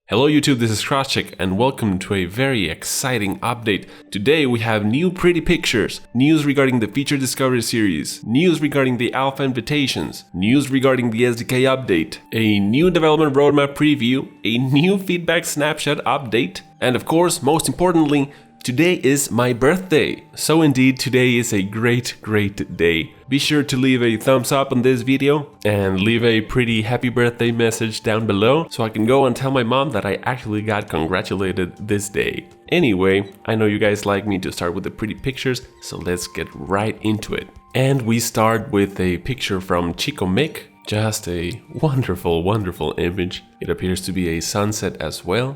Hello YouTube, this is Crosscheck and welcome to a very exciting update. Today we have new pretty pictures, news regarding the feature discovery series, news regarding the alpha invitations, news regarding the SDK update, a new development roadmap preview, a new feedback snapshot update, and of course, most importantly, today is my birthday. So indeed, today is a great day. Be sure to leave a thumbs up on this video and leave a pretty happy birthday message down below so I can go and tell my mom that I actually got congratulated this day. Anyway, I know you guys like me to start with the pretty pictures, so let's get right into it. And we start with a picture from Chico Mick. Just a wonderful image. It appears to be a sunset as well.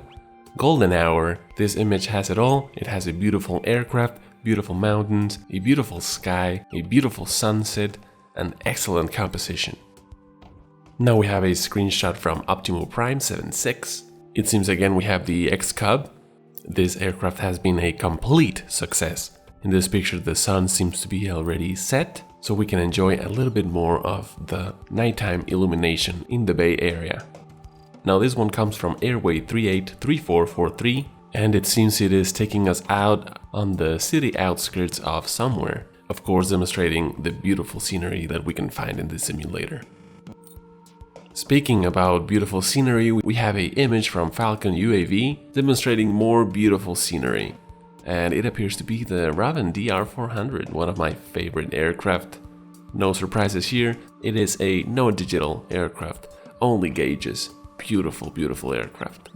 Golden hour. This image has it all. It has a beautiful aircraft, beautiful mountains, a beautiful sky, a beautiful sunset, and excellent composition. Now we have a screenshot from Optimal Prime 76. It seems again we have the X-Cub. This aircraft has been a complete success. In this picture the sun seems to be already set, so we can enjoy a little bit more of the nighttime illumination in the Bay Area. Now this one comes from Airway 383443, and it seems it is taking us out on the city outskirts of somewhere, of course demonstrating the beautiful scenery that we can find in this simulator. Speaking about beautiful scenery, we have an image from Falcon UAV demonstrating more beautiful scenery, and it appears to be the Raven DR400, one of my favorite aircraft. No surprises here, it is a no digital aircraft, only gauges. Beautiful aircraft.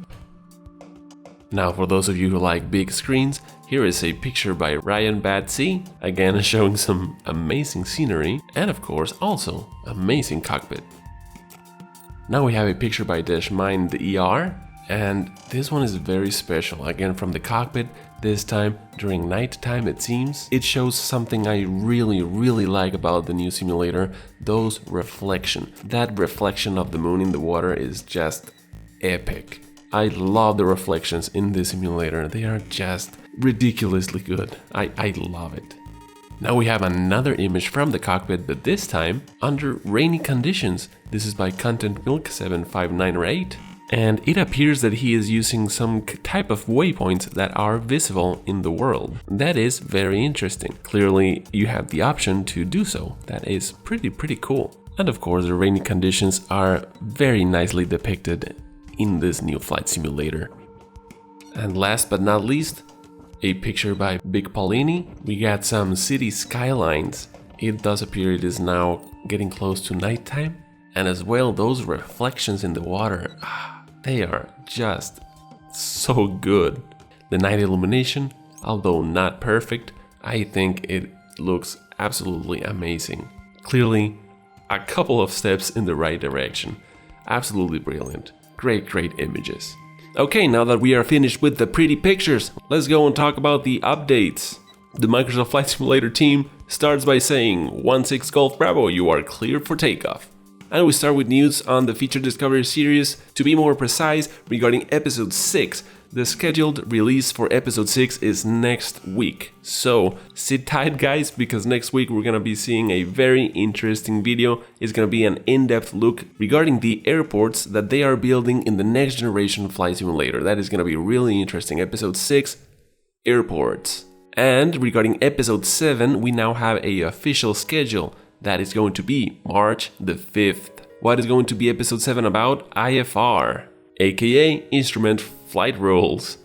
Now for those of you who like big screens, here is a picture by Ryan Batsy, again showing some amazing scenery and of course also amazing cockpit. Now we have a picture by Deshmine the ER, and this one is very special, again from the cockpit, this time during night time it seems. It shows something I really like about the new simulator, those reflection. That reflection of the moon in the water is just epic. I love the reflections in this simulator, they are just ridiculously good. I love it. Now we have another image from the cockpit, but this time under rainy conditions. This is by Content Milk 7598. And it appears that he is using some type of waypoints that are visible in the world. That is very interesting. Clearly, you have the option to do so. That is pretty cool. And of course, the rainy conditions are very nicely depicted in this new flight simulator. And last but not least, a picture by Big Paulini. We got some city skylines. It does appear it is now getting close to nighttime. And as well, those reflections in the water. They are just so good. The night illumination, although not perfect, I think it looks absolutely amazing. Clearly, a couple of steps in the right direction. Absolutely brilliant. Great images. Okay, now that we are finished with the pretty pictures, let's go and talk about the updates. The Microsoft Flight Simulator team starts by saying, 16 Golf Bravo, you are clear for takeoff. And we start with news on the feature discovery series. To be more precise, regarding episode 6, the scheduled release for episode 6 is next week. So sit tight guys, because next week we're gonna be seeing a very interesting video. It's gonna be an in-depth look regarding the airports that they are building in the next generation flight simulator. That is gonna be really interesting. Episode 6, airports. And regarding episode 7, we now have an official schedule. That is going to be March the 5th. What is going to be episode 7 about? IFR, aka Instrument Flight Rules.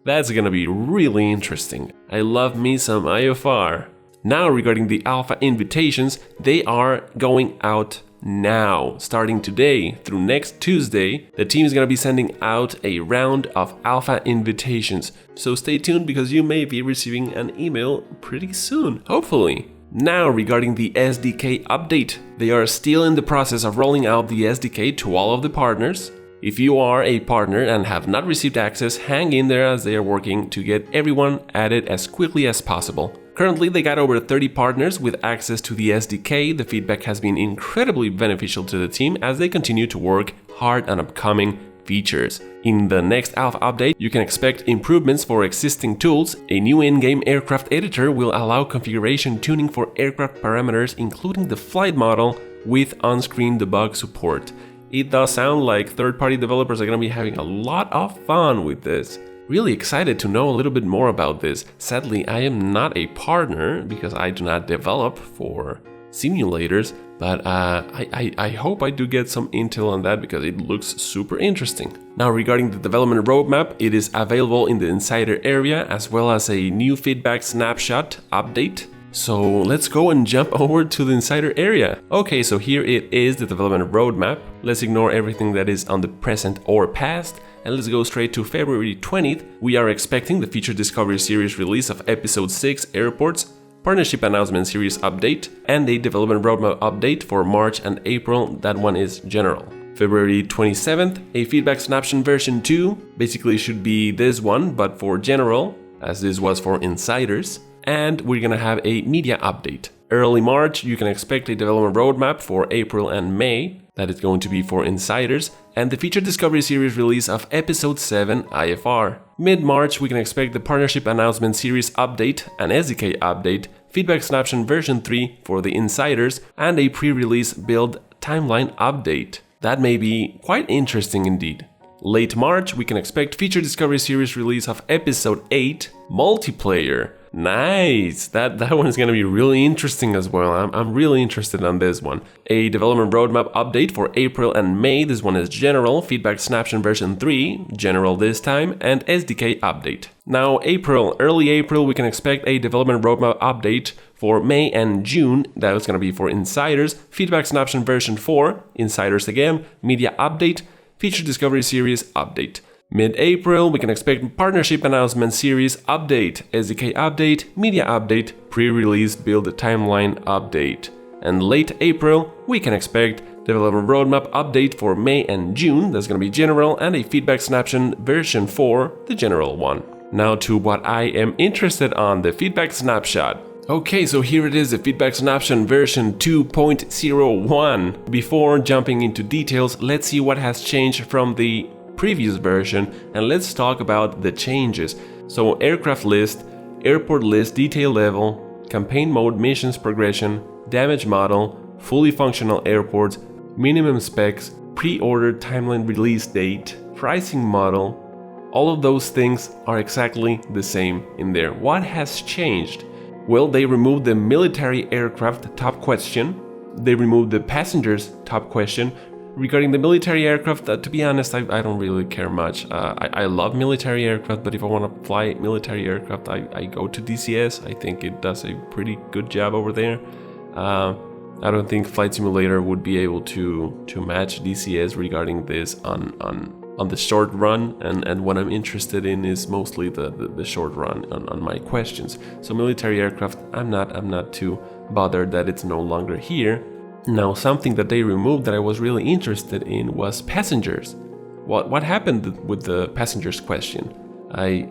That's gonna be really interesting. I love me some IFR. Now regarding the alpha invitations, they are going out now. Starting today through next Tuesday, the team is gonna be sending out a round of alpha invitations. So stay tuned because you may be receiving an email pretty soon, hopefully. Now regarding the SDK update, they are still in the process of rolling out the SDK to all of the partners. If you are a partner and have not received access, hang in there as they are working to get everyone added as quickly as possible. Currently they got over 30 partners with access to the SDK. The feedback has been incredibly beneficial to the team as they continue to work hard on upcoming features. In the next alpha update, you can expect improvements for existing tools. A new in-game aircraft editor will allow configuration tuning for aircraft parameters, including the flight model, with on-screen debug support. It does sound like third-party developers are going to be having a lot of fun with this. Really excited to know a little bit more about this. Sadly, I am not a partner because I do not develop for simulators, but I hope I do get some intel on that because it looks super interesting. Now, regarding the development roadmap, it is available in the Insider area as well as a new feedback snapshot update. So let's go and jump over to the Insider area. Okay, so here it is, the development roadmap. Let's ignore everything that is on the present or past, and let's go straight to February 20th. We are expecting the Feature Discovery Series release of Episode 6 Airports, Partnership Announcement Series update, and a development roadmap update for March and April. That one is general. February 27th, a feedback snapshot version 2, basically should be this one, but for general, as this was for insiders. And we're gonna have a media update. Early March, you can expect a development roadmap for April and May. That is going to be for insiders, and the Feature Discovery Series release of Episode 7 IFR. Mid-March, we can expect the Partnership Announcement Series update, an SDK update, Feedback Snapshot version 3 for the insiders, and a pre-release build timeline update. That may be quite interesting indeed. Late March, we can expect Feature Discovery Series release of Episode 8 Multiplayer. Nice! That one is going to be really interesting as well. I'm really interested on this one. A development roadmap update for April and May. This one is general, feedback snapshot version 3, general this time, and SDK update. Now early April, we can expect a development roadmap update for May and June. That is going to be for insiders, feedback snapshot version 4, insiders again, media update, Feature Discovery Series update. Mid-April, we can expect Partnership Announcement Series update, SDK update, media update, pre-release build timeline update. And late April, we can expect development roadmap update for May and June. That's going to be general, and a feedback snapshot version 4, the general one. Now to what I am interested on, the feedback snapshot. Okay, so here it is, the feedback snapshot version 2.01. Before jumping into details, let's see what has changed from the previous version, and let's talk about the changes. So aircraft list, airport list detail level, campaign mode, missions progression, damage model, fully functional airports, minimum specs, pre-order timeline release date, pricing model, all of those things are exactly the same in there. What has changed? Well, they removed the military aircraft top question, they removed the passengers top question. Regarding the military aircraft, to be honest, I don't really care much. I love military aircraft, but if I want to fly military aircraft, I go to DCS. I think it does a pretty good job over there. I don't think Flight Simulator would be able to match DCS regarding this on the short run, and what I'm interested in is mostly the short run on my questions. So military aircraft, I'm not too bothered that it's no longer here. Now, something that they removed that I was really interested in was passengers. What happened with the passengers question? I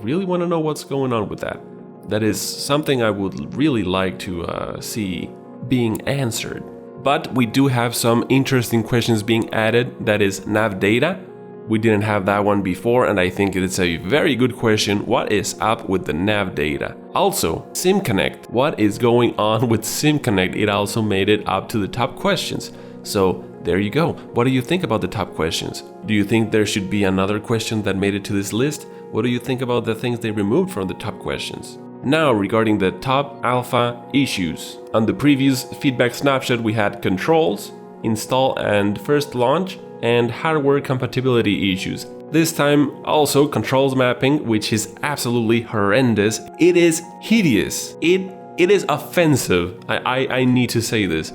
really want to know what's going on with that. That is something I would really like to see being answered. But we do have some interesting questions being added. That is nav data. We didn't have that one before, and I think it's a very good question. What is up with the nav data? Also, SimConnect. What is going on with SimConnect? It also made it up to the top questions. So there you go. What do you think about the top questions? Do you think there should be another question that made it to this list? What do you think about the things they removed from the top questions? Now, regarding the top alpha issues. On the previous feedback snapshot, we had controls, install and first launch, and hardware compatibility issues. This time also controls mapping, which is absolutely horrendous. It is hideous. It is offensive. I need to say this.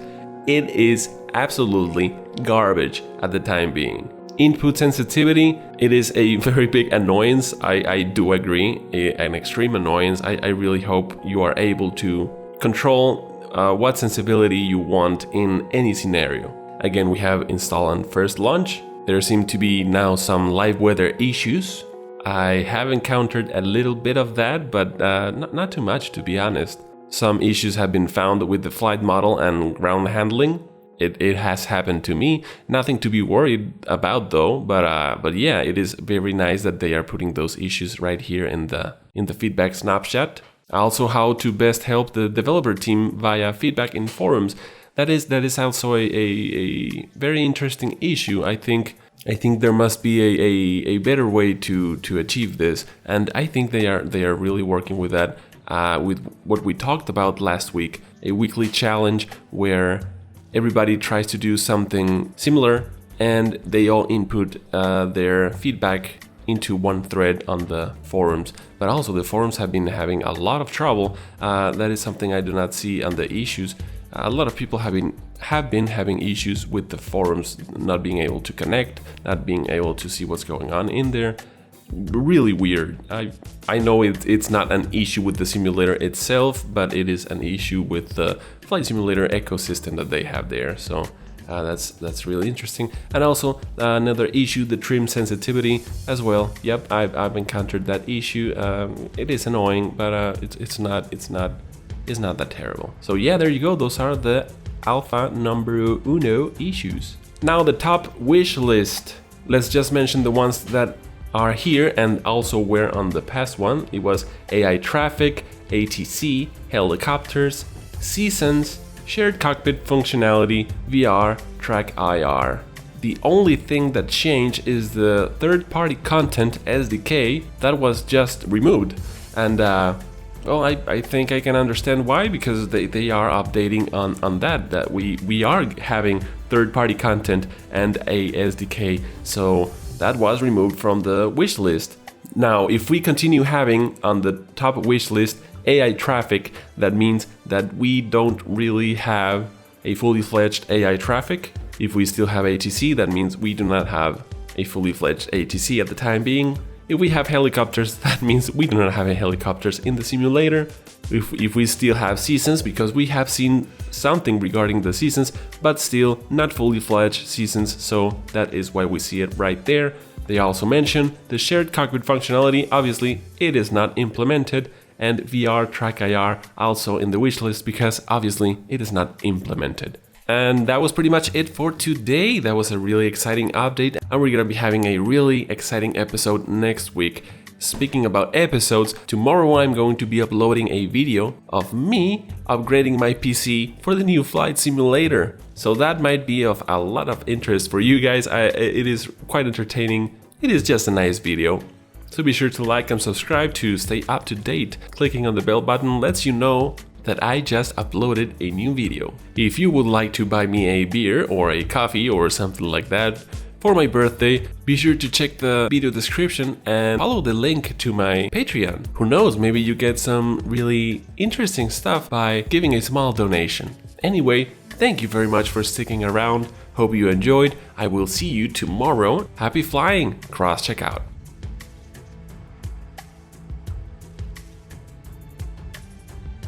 It is absolutely garbage at the time being. Input sensitivity, it is a very big annoyance. I do agree, an extreme annoyance. I really hope you are able to control what sensibility you want in any scenario. Again, we have install and first launch. There seem to be now some live weather issues. I have encountered a little bit of that, but not too much, to be honest. Some issues have been found with the flight model and ground handling. It has happened to me. Nothing to be worried about though, but yeah, it is very nice that they are putting those issues right here in the feedback snapshot. Also, how to best help the developer team via feedback in forums. that is also a very interesting issue. I think there must be a better way to achieve this, and I think they are really working with that. With what we talked about last week, a weekly challenge where everybody tries to do something similar and they all input their feedback into one thread on the forums. But also the forums have been having a lot of trouble. That is something I do not see on the issues. A lot of people have been having issues with the forums, not being able to connect, not being able to see what's going on in there. Really weird. I know it's not an issue with the simulator itself, but it is an issue with the flight simulator ecosystem that they have there. So that's really interesting. And also another issue, the trim sensitivity as well. Yep, I've encountered that issue. It is annoying, but it's not that terrible. So yeah, there you go. Those are the alpha numero uno issues. Now the top wish list. Let's just mention the ones that are here and also were on the past one. It was AI traffic, ATC, helicopters, seasons, shared cockpit functionality, VR, track IR. The only thing that changed is the third-party content SDK that was just removed. And well, I think I can understand why, because they are updating on that we are having third-party content and a SDK. So that was removed from the wish list. Now, if we continue having on the top wish list AI traffic, that means that we don't really have a fully fledged AI traffic. If we still have ATC, that means we do not have a fully fledged ATC at the time being. If we have helicopters, that means we do not have a helicopters in the simulator. If we still have seasons, because we have seen something regarding the seasons, but still not fully fledged seasons, so that is why we see it right there. They also mention the shared cockpit functionality. Obviously, it is not implemented, and VR track IR also in the wish list, because obviously it is not implemented. And that was pretty much it for today. That was a really exciting update, and we're gonna be having a really exciting episode next week. Speaking about episodes, tomorrow I'm going to be uploading a video of me upgrading my PC for the new flight simulator. So that might be of a lot of interest for you guys. It is quite entertaining. It is just a nice video. So be sure to like and subscribe to stay up to date. Clicking on the bell button lets you know that I just uploaded a new video. If you would like to buy me a beer or a coffee or something like that for my birthday, be sure to check the video description and follow the link to my Patreon. Who knows, maybe you get some really interesting stuff by giving a small donation. Anyway, thank you very much for sticking around. Hope you enjoyed. I will see you tomorrow. Happy flying! Cross check out.